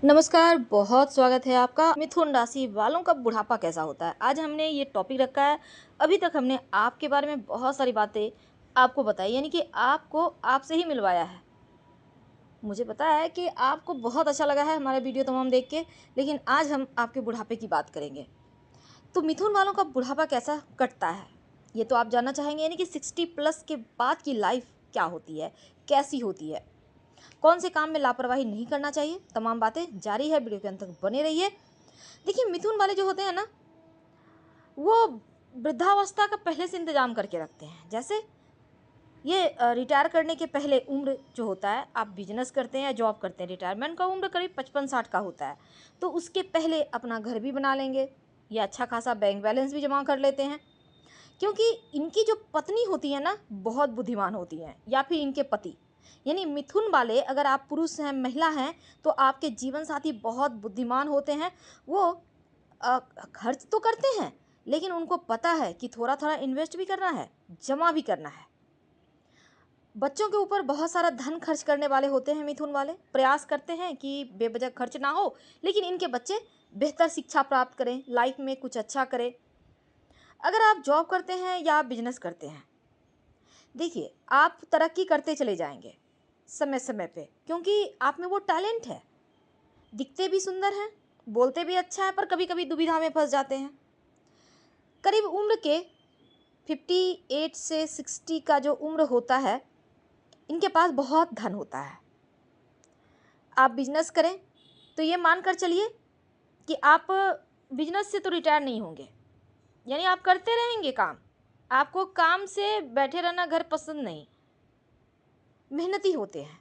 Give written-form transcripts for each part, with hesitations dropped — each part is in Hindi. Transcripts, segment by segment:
नमस्कार, बहुत स्वागत है आपका। मिथुन राशि वालों का बुढ़ापा कैसा होता है? आज हमने ये टॉपिक रखा है। अभी तक हमने आपके बारे में बहुत सारी बातें आपको बताई, यानी कि आपको आपसे ही मिलवाया है। मुझे पता है कि आपको बहुत अच्छा लगा है हमारा वीडियो तमाम देख के, लेकिन आज हम आपके बुढ़ापे की बात करेंगे। तो मिथुन वालों का बुढ़ापा कैसा कटता है, ये तो आप जानना चाहेंगे, यानी कि 60 प्लस के बाद की लाइफ क्या होती है, कैसी होती है, कौन से काम में लापरवाही नहीं करना चाहिए। तमाम बातें जारी है, वीडियो के अंत तक बने रहिए। देखिए, मिथुन वाले जो होते हैं ना, वो वृद्धावस्था का पहले से इंतजाम करके रखते हैं। जैसे ये रिटायर करने के पहले उम्र जो होता है, आप बिजनेस करते हैं या जॉब करते हैं, रिटायरमेंट का उम्र करीब 55-60 का होता है। तो उसके पहले अपना घर भी बना लेंगे या अच्छा खासा बैंक बैलेंस भी जमा कर लेते हैं, क्योंकि इनकी जो पत्नी होती है ना, बहुत बुद्धिमान होती हैं, या फिर इनके पति, यानी मिथुन वाले, अगर आप पुरुष हैं महिला हैं, तो आपके जीवन साथी बहुत बुद्धिमान होते हैं। वो अ, खर्च तो करते हैं, लेकिन उनको पता है कि थोड़ा थोड़ा इन्वेस्ट भी करना है, जमा भी करना है। बच्चों के ऊपर बहुत सारा धन खर्च करने वाले होते हैं मिथुन वाले। प्रयास करते हैं कि बेवजह खर्च ना हो, लेकिन इनके बच्चे बेहतर शिक्षा प्राप्त करें, लाइफ में कुछ अच्छा करें। अगर आप जॉब करते हैं या आप बिजनेस करते हैं, देखिए, आप तरक्की करते चले जाएंगे समय समय पे, क्योंकि आप में वो टैलेंट है। दिखते भी सुंदर हैं, बोलते भी अच्छा है, पर कभी कभी दुविधा में फंस जाते हैं। करीब उम्र के 58 से 60 का जो उम्र होता है, इनके पास बहुत धन होता है। आप बिजनेस करें तो ये मानकर चलिए कि आप बिजनेस से तो रिटायर नहीं होंगे, यानी आप करते रहेंगे काम। आपको काम से बैठे रहना घर पसंद नहीं, मेहनती होते हैं।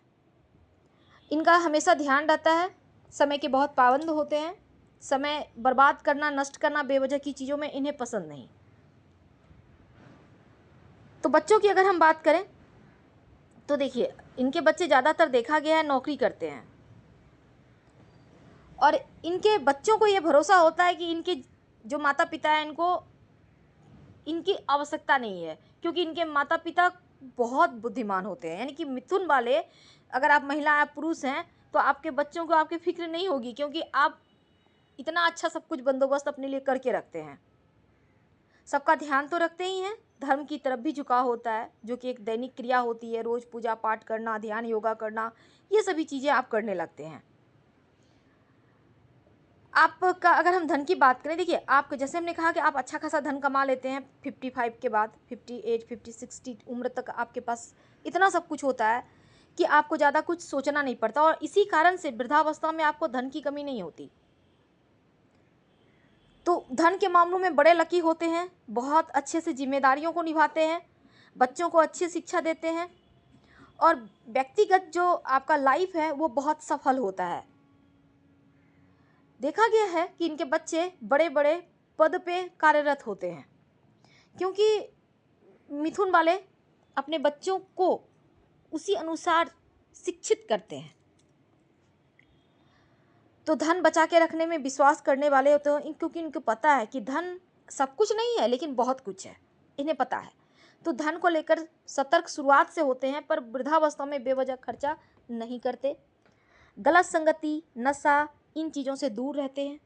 इनका हमेशा ध्यान रहता है, समय के बहुत पाबंद होते हैं। समय बर्बाद करना, नष्ट करना बेवजह की चीज़ों में इन्हें पसंद नहीं। तो बच्चों की अगर हम बात करें तो देखिए, इनके बच्चे ज़्यादातर देखा गया है नौकरी करते हैं, और इनके बच्चों को ये भरोसा होता है कि इनके जो माता पिता हैं, इनको इनकी आवश्यकता नहीं है, क्योंकि इनके माता पिता बहुत बुद्धिमान होते हैं। यानी कि मिथुन वाले, अगर आप महिला आप पुरुष हैं, तो आपके बच्चों को आपकी फिक्र नहीं होगी, क्योंकि आप इतना अच्छा सब कुछ बंदोबस्त अपने लिए करके रखते हैं। सबका ध्यान तो रखते ही हैं, धर्म की तरफ भी झुकाव होता है, जो कि एक दैनिक क्रिया होती है। रोज पूजा पाठ करना, ध्यान योगा करना, ये सभी चीज़ें आप करने लगते हैं। आपका अगर हम धन की बात करें, देखिए, आप जैसे हमने कहा कि आप अच्छा खासा धन कमा लेते हैं 55 के बाद, 58 50 60 उम्र तक आपके पास इतना सब कुछ होता है कि आपको ज़्यादा कुछ सोचना नहीं पड़ता, और इसी कारण से वृद्धावस्था में आपको धन की कमी नहीं होती। तो धन के मामलों में बड़े लकी होते हैं, बहुत अच्छे से जिम्मेदारियों को निभाते हैं, बच्चों को अच्छी शिक्षा देते हैं, और व्यक्तिगत जो आपका लाइफ है वो बहुत सफल होता है। देखा गया है कि इनके बच्चे बड़े बड़े पद पे कार्यरत होते हैं, क्योंकि मिथुन वाले अपने बच्चों को उसी अनुसार शिक्षित करते हैं। तो धन बचा के रखने में विश्वास करने वाले होते हैं, क्योंकि इनको पता है कि धन सब कुछ नहीं है, लेकिन बहुत कुछ है, इन्हें पता है। तो धन को लेकर सतर्क शुरुआत से होते हैं, पर वृद्धावस्था में बेवजह खर्चा नहीं करते। गलत संगति, नशा, इन चीज़ों से दूर रहते हैं।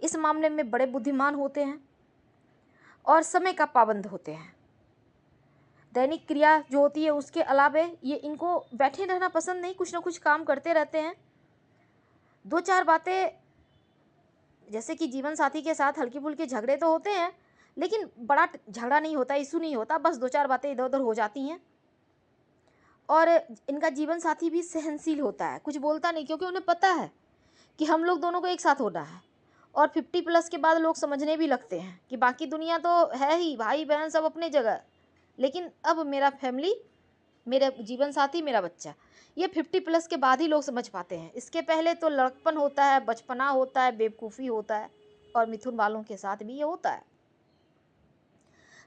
इस मामले में बड़े बुद्धिमान होते हैं और समय का पाबंद होते हैं। दैनिक क्रिया जो होती है उसके अलावे ये इनको बैठे रहना पसंद नहीं, कुछ ना कुछ काम करते रहते हैं। दो चार बातें, जैसे कि जीवन साथी के साथ हल्की फुल्की झगड़े तो होते हैं, लेकिन बड़ा झगड़ा नहीं होता, इशू नहीं होता, बस दो चार बातें इधर उधर हो जाती हैं। और इनका जीवन साथी भी सहनशील होता है, कुछ बोलता नहीं, क्योंकि उन्हें पता है कि हम लोग दोनों को एक साथ होना है। और 50 प्लस के बाद लोग समझने भी लगते हैं कि बाकी दुनिया तो है ही, भाई बहन सब अपने जगह, लेकिन अब मेरा फैमिली, मेरा जीवन साथी, मेरा बच्चा, ये 50 प्लस के बाद ही लोग समझ पाते हैं। इसके पहले तो लड़कपन होता है, बचपना होता है, बेवकूफ़ी होता है, और मिथुन वालों के साथ भी ये होता है।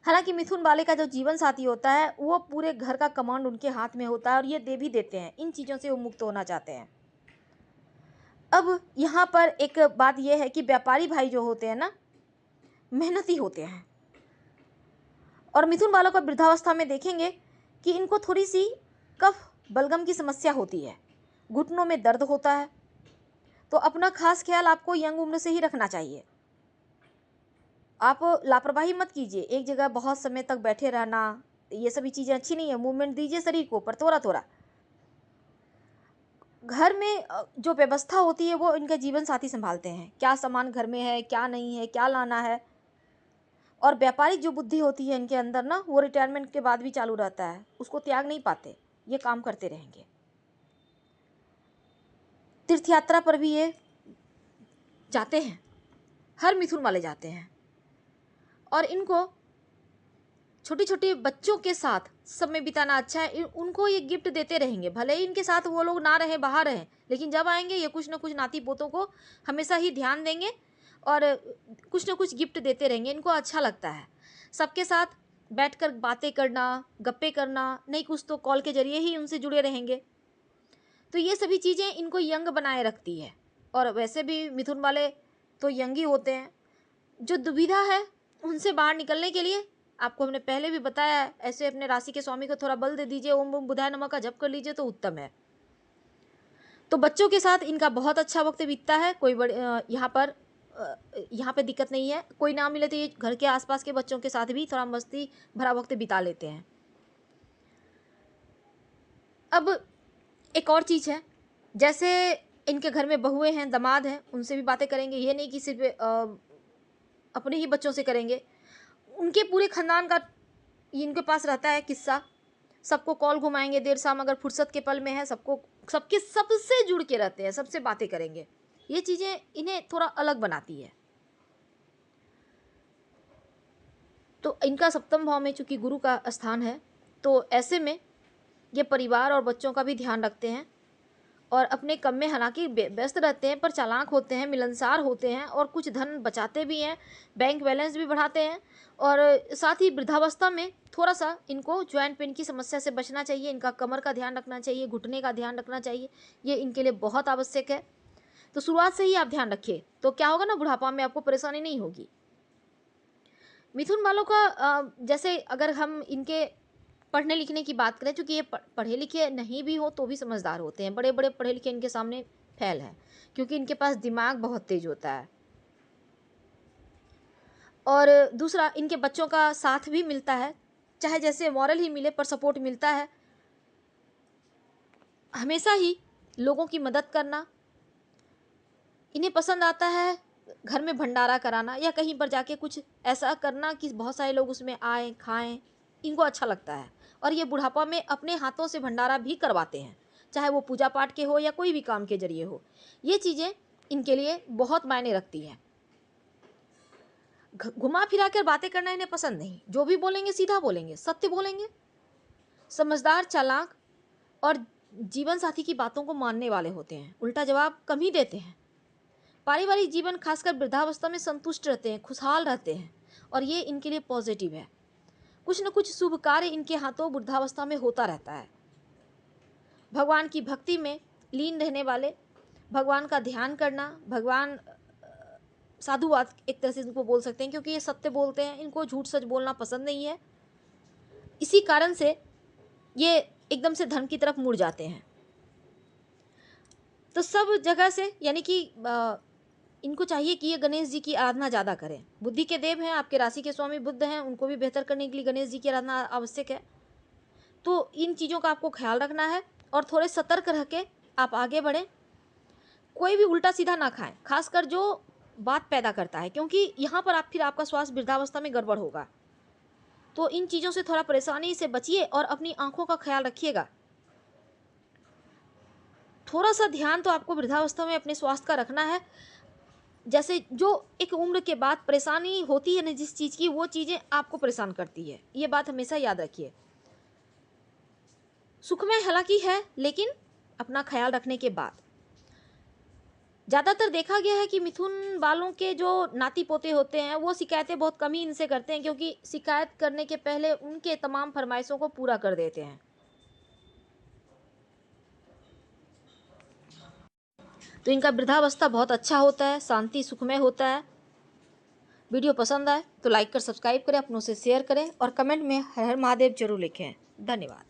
हालांकि मिथुन वाले का जो जीवन साथी होता है, वो पूरे घर का कमांड उनके हाथ में होता है, और ये दे भी देते हैं। इन चीज़ों से वो मुक्त होना चाहते हैं। अब यहाँ पर एक बात यह है कि व्यापारी भाई जो होते हैं ना, मेहनती होते हैं, और मिथुन वालों को वृद्धावस्था में देखेंगे कि इनको थोड़ी सी कफ बलगम की समस्या होती है, घुटनों में दर्द होता है, तो अपना खास ख्याल आपको यंग उम्र से ही रखना चाहिए। आप लापरवाही मत कीजिए, एक जगह बहुत समय तक बैठे रहना, ये सभी चीज़ें अच्छी नहीं है। मूवमेंट दीजिए शरीर को, पर थोड़ा-थोड़ा। घर में जो व्यवस्था होती है वो इनके जीवन साथी संभालते हैं, क्या सामान घर में है, क्या नहीं है, क्या लाना है। और व्यापारिक जो बुद्धि होती है इनके अंदर ना, वो रिटायरमेंट के बाद भी चालू रहता है, उसको त्याग नहीं पाते, ये काम करते रहेंगे। तीर्थ यात्रा पर भी ये जाते हैं, हर मिथुन वाले जाते हैं। और इनको छोटे छोटे बच्चों के साथ समय बिताना अच्छा है। उनको ये गिफ्ट देते रहेंगे, भले ही इनके साथ वो लोग ना रहें, बाहर रहें, लेकिन जब आएंगे ये कुछ ना कुछ नाती पोतों को हमेशा ही ध्यान देंगे और कुछ ना कुछ गिफ्ट देते रहेंगे। इनको अच्छा लगता है सबके साथ बैठकर बातें करना, गप्पे करना, नहीं कुछ तो कॉल के जरिए ही उनसे जुड़े रहेंगे। तो ये सभी चीज़ें इनको यंग बनाए रखती है। और वैसे भी मिथुन वाले तो यंग ही होते हैं। जो दुविधा है उनसे बाहर निकलने के लिए आपको हमने पहले भी बताया है, ऐसे अपने राशि के स्वामी को थोड़ा बल दे दीजिए, ओम ओम बुधाय नमः का जप कर लीजिए तो उत्तम है। तो बच्चों के साथ इनका बहुत अच्छा वक्त बीतता है। कोई बड़े यहाँ पे दिक्कत नहीं है। कोई ना मिले तो ये घर के आसपास के बच्चों के साथ भी थोड़ा मस्ती भरा वक्त बिता लेते हैं। अब एक और चीज़ है, जैसे इनके घर में बहुएं हैं, दामाद हैं, उनसे भी बातें करेंगे। ये नहीं कि सिर्फ अपने ही बच्चों से करेंगे, उनके पूरे खानदान का इनके पास रहता है किस्सा। सबको कॉल घुमाएंगे, देर शाम अगर फुर्सत के पल में है, सबसे जुड़ के रहते हैं, सबसे बातें करेंगे। ये चीज़ें इन्हें थोड़ा अलग बनाती है। तो इनका सप्तम भाव में चूंकि गुरु का स्थान है, तो ऐसे में ये परिवार और बच्चों का भी ध्यान रखते हैं और अपने कम में हालांकि व्यस्त रहते हैं, पर चालाक होते हैं, मिलनसार होते हैं और कुछ धन बचाते भी हैं, बैंक बैलेंस भी बढ़ाते हैं। और साथ ही वृद्धावस्था में थोड़ा सा इनको ज्वाइंट पेन की समस्या से बचना चाहिए। इनका कमर का ध्यान रखना चाहिए, घुटने का ध्यान रखना चाहिए, ये इनके लिए बहुत आवश्यक है। तो शुरुआत से ही आप ध्यान रखिए, तो क्या होगा ना, बुढ़ापा में आपको परेशानी नहीं होगी। मिथुन वालों का जैसे अगर हम इनके पढ़ने लिखने की बात करें, चूँकि ये पढ़े लिखे नहीं भी हो तो भी समझदार होते हैं, बड़े बड़े पढ़े लिखे इनके सामने फैल है, क्योंकि इनके पास दिमाग बहुत तेज होता है। और दूसरा, इनके बच्चों का साथ भी मिलता है, चाहे जैसे मॉरल ही मिले पर सपोर्ट मिलता है। हमेशा ही लोगों की मदद करना इन्हें पसंद आता है। घर में भंडारा कराना या कहीं पर जाके कुछ ऐसा करना कि बहुत सारे लोग उसमें आए खाएं, इनको अच्छा लगता है। और ये बुढ़ापा में अपने हाथों से भंडारा भी करवाते हैं, चाहे वो पूजा पाठ के हो या कोई भी काम के जरिए हो। ये चीज़ें इनके लिए बहुत मायने रखती हैं। घुमा फिरा कर बातें करना इन्हें पसंद नहीं, जो भी बोलेंगे सीधा बोलेंगे, सत्य बोलेंगे, समझदार, चालाक और जीवन साथी की बातों को मानने वाले होते हैं, उल्टा जवाब कम ही देते हैं। पारिवारिक जीवन खासकर वृद्धावस्था में संतुष्ट रहते हैं, खुशहाल रहते हैं और ये इनके लिए पॉजिटिव है। कुछ न कुछ शुभ कार्य इनके हाथों वृद्धावस्था में होता रहता है। भगवान की भक्ति में लीन रहने वाले, भगवान का ध्यान करना, भगवान साधुवाद एक तरह से इनको बोल सकते हैं, क्योंकि ये सत्य बोलते हैं, इनको झूठ सच बोलना पसंद नहीं है। इसी कारण से ये एकदम से धर्म की तरफ मुड़ जाते हैं। तो सब जगह से यानी कि इनको चाहिए कि ये गणेश जी की आराधना ज़्यादा करें। बुद्धि के देव हैं, आपके राशि के स्वामी बुद्ध हैं, उनको भी बेहतर करने के लिए गणेश जी की आराधना आवश्यक है। तो इन चीज़ों का आपको ख्याल रखना है और थोड़े सतर्क रह के आप आगे बढ़ें। कोई भी उल्टा सीधा ना खाएं, खासकर जो बात पैदा करता है, क्योंकि यहाँ पर फिर आपका स्वास्थ्य वृद्धावस्था में गड़बड़ होगा। तो इन चीज़ों से थोड़ा परेशानी से बचिए और अपनी आंखों का ख्याल रखिएगा। थोड़ा सा ध्यान तो आपको वृद्धावस्था में अपने स्वास्थ्य का रखना है। जैसे जो एक उम्र के बाद परेशानी होती है ना जिस चीज़ की, वो चीज़ें आपको परेशान करती है, ये बात हमेशा याद रखिए। सुखमय हालांकि है, लेकिन अपना ख्याल रखने के बाद। ज़्यादातर देखा गया है कि मिथुन वालों के जो नाती पोते होते हैं वो शिकायतें बहुत कम ही इनसे करते हैं, क्योंकि शिकायत करने के पहले उनके तमाम फरमाइशों को पूरा कर देते हैं। तो इनका वृद्धावस्था बहुत अच्छा होता है, शांति सुखमय होता है। वीडियो पसंद आए तो लाइक कर सब्सक्राइब करें, अपनों से शेयर करें और कमेंट में हर हर महादेव जरूर लिखें। धन्यवाद।